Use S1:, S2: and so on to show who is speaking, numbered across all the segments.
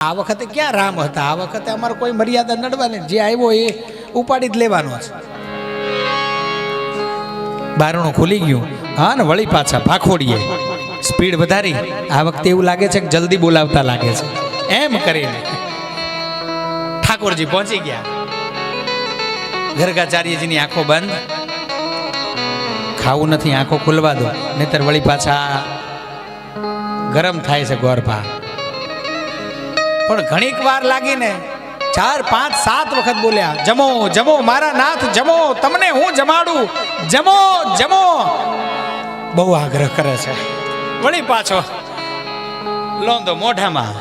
S1: આ વખતે ક્યાં રામ હતા? આ વખતે અમારે કોઈ મર્યાદા નડવાની, જે આવ્યો એ ઉપાડી જ લેવાનો છે. બારણું ખુલી ગયું, હા ને વળી પાછા ભાખોડીએ સ્પીડ વધારી. આ વખતે એવું લાગે છે કે જલ્દી બોલાવતા લાગે છે. એમ કરીને ઠાકોરજી પહોંચી ગયા. ગરગાચાર્યજીની આંખો બંધ, ખાવું નથી, આંખો ખુલવા દો, નહીતર વળી પાછા ગરમ થાય છે ગોરભા. પણ ઘણીક વાર લાગીને 4, 5, 7 વખત બોલ્યા, જમો જમો મારા નાથ જમો, તમને હું જમાડું, જમો જમો. બહુ આગ્રહ કરે છે. વળી પાછો લોંદો મોઢામાં.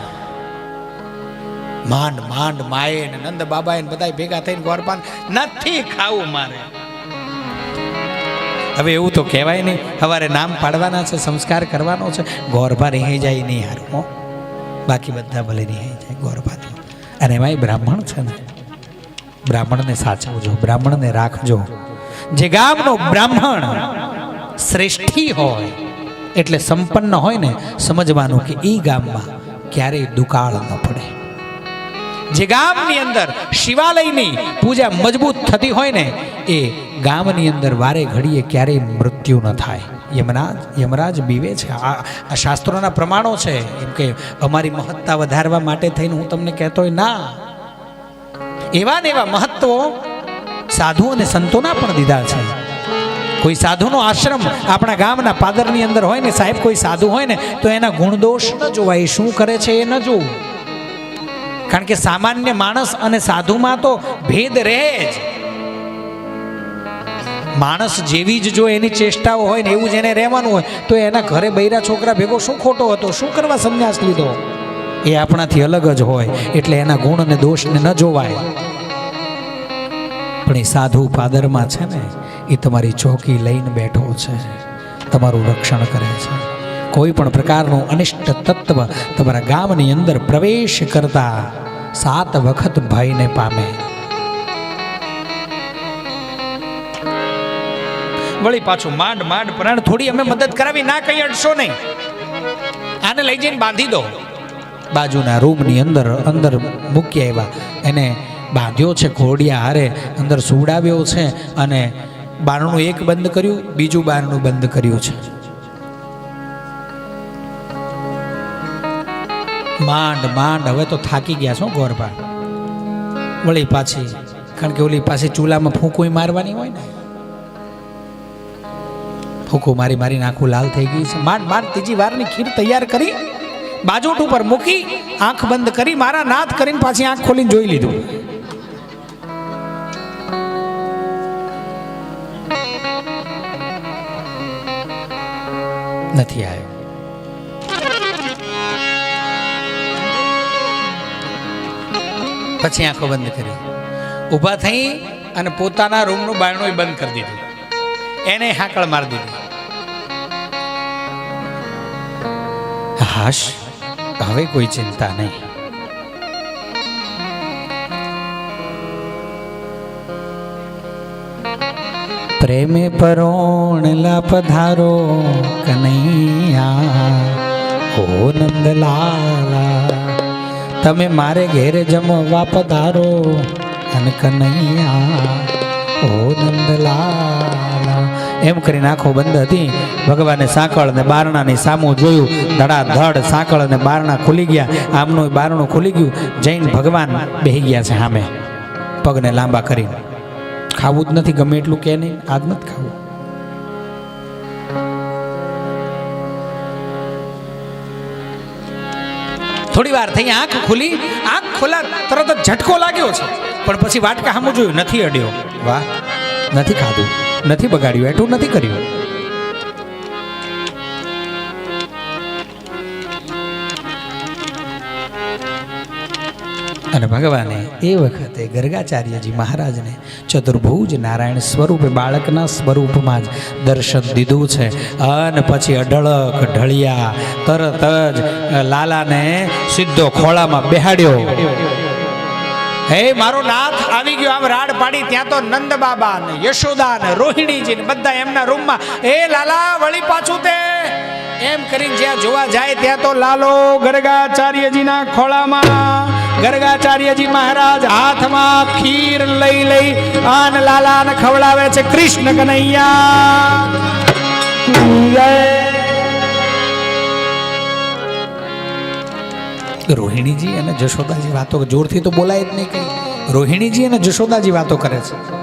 S1: માંડ માંડ માએ ને નંદ બાબાએ બધા ભેગા થઈને ગોરપાન, નથી ખાવું મારે. હવે એવું તો કહેવાય નહીં, સવારે નામ પાડવાના છે, સંસ્કાર કરવાનો છે. ગોરભા રહી જાય નહીં હારું, બાકી બધા ભલે રહી જાય ગોરભાથી. અને એમાંય બ્રાહ્મણ છે ને, બ્રાહ્મણને સાચવજો, બ્રાહ્મણને રાખજો. જે ગામનો બ્રાહ્મણ શ્રેષ્ઠી હોય એટલે સંપન્ન હોય ને, સમજવાનું કે એ ગામમાં ક્યારેય દુકાળ ન પડે. જે ગામની અંદર શિવાલયની પૂજા મજબૂત થતી હોય ને, એ ગામની અંદર વારે ઘડીએ ક્યારેય મૃત્યુ ન થાય. યમરાજ બીવે છે. આ શાસ્ત્રોના પ્રમાણો છે. એમ કે અમારી મહત્તા વધારવા માટે થઈને હું તમને કહેતો હોય ના, એવા ને એવા મહત્વો સાધુ અને સંતોના પણ દીધા છે. કોઈ સાધુનો આશ્રમ આપણા ગામના પાદરની અંદર હોય ને, સાહેબ કોઈ સાધુ હોય ને, તો એના ગુણદોષ ન જોવાય, શું કરે છે એ ન જોવું. કારણ કે સામાન્ય માણસ અને સાધુમાં તો ભેદ રહે જ. માણસ જેવી જ જો એની ચેષ્ટાઓ હોય ને એવું જ એને રહેવાનું હોય, તો એના ઘરે બૈરા છોકરા ભેગો શું ખોટો હતો? શું કરવા સંન્યાસ લીધો? એ આપણાથી અલગ જ હોય, એટલે એના ગુણ અને દોષને ન જોવાય. પણ એ સાધુ પાદરમાં છે ને, એ તમારી ચોકી લઈને બેઠો છે, તમારું રક્ષણ કરે છે. કોઈ પણ પ્રકારનું અનિષ્ટ તત્વ તમારા ગામની અંદર પ્રવેશ કરતા 7 વખત ભયને પામે. વળી પાછું માંડ માંડ પ્રાણ થોડી અમે મદદ કરાવી, ના કઈ અડશો નહીં, આને લઈ જઈને બાંધી દો. બાજુના રૂમની અંદર મૂકી આવ્યા, એને બાંધ્યો છે ઘોડિયા હારે, અંદર સુવડાવ્યો છે, અને બારણું એક બંધ કર્યું, બીજું બારણું બંધ કર્યું છે. માંડ માંડ હવે તો થાકી ગયા છો ગોરભા. વળી પાછી, કારણ કે ઓલી પાછી ચૂલામાં ફૂંકું મારવાની હોય ને, ફૂંકું મારી મારીને આખું લાલ થઈ ગઈ છે. માંડ માંડ ત્રીજી વારની ખીર તૈયાર કરી, બાજોટ ઉપર મૂકી, આંખ બંધ કરી, મારા નાથ કરીને પાછી આંખ ખોલીને જોઈ લીધું. નથી આવ્યો. પછી આંખો બંધ કરી, ઊભા થઈ અને પોતાના રૂમનું બારણું બંધ કરી દીધું, એને હાકળ મારી દીધી. હાશ, હવે કોઈ ચિંતા નહીં. પ્રેમે પરોણલા પધારો કનૈયા, ઓ નંદલાલા, તમે મારે ઘેરે જમવા પધારો અને કનૈયા, ઓ નંદલાલા. એમ કરીને આંખો બંધ હતી. ભગવાને સાંકળ ને બારણાની સામું જોયું, ધડાધડ સાંકળ અને બારણા ખુલી ગયા. આમનું બારણું ખુલી ગયું. જૈન ભગવાન બેહી ગયા છે સામે, પગને લાંબા કરીને. ખાવું જ નથી, ગમે એટલું કે નહીં, આજ નથી ખાવું. થોડી વાર થઈ, આંખ ખુલી. આંખ ખોલા તરત જ ઝટકો લાગ્યો છે, પણ પછી વાટકા સામું જોયું, નથી અડ્યો. વાહ, નથી ખાધું, નથી બગાડ્યું, એટલું નથી કર્યું. અને ભગવાને એ વખતે ગર્ગાચાર્યજી મહારાજને ચતુર્ભુજ નારાયણ સ્વરૂપે, બાળકના સ્વરૂપમાં જ દર્શન દીધું છે. અને પછી અઢળક ઢળિયા, તરત જ લાલાને સીધો ખોળામાં બેહાડ્યો. હે મારો નાથ આવી ગયો. આમ રાડ પાડી, ત્યાં તો નંદ બાબા ને યશોદા ને રોહિણીજી ને બધા એમના રૂમમાં. એ લાલા વળી પાછું તે એમ કરીને જ્યાં જોવા જાય ત્યાં તો લાલો ગરગાચાર્યજીના ખોળામાં ગરગાચાર્યજી મહારાજ હાથમાં ખીર લઈ લઈ આન લાલાને ખવડાવે છે. કૃષ્ણ કનૈયા રોહિણીજી અને જશોદાજી વાતો જોરથી તો બોલાય જ નહીં કઈ. રોહિણીજી અને જશોદાજી વાતો કરે છે.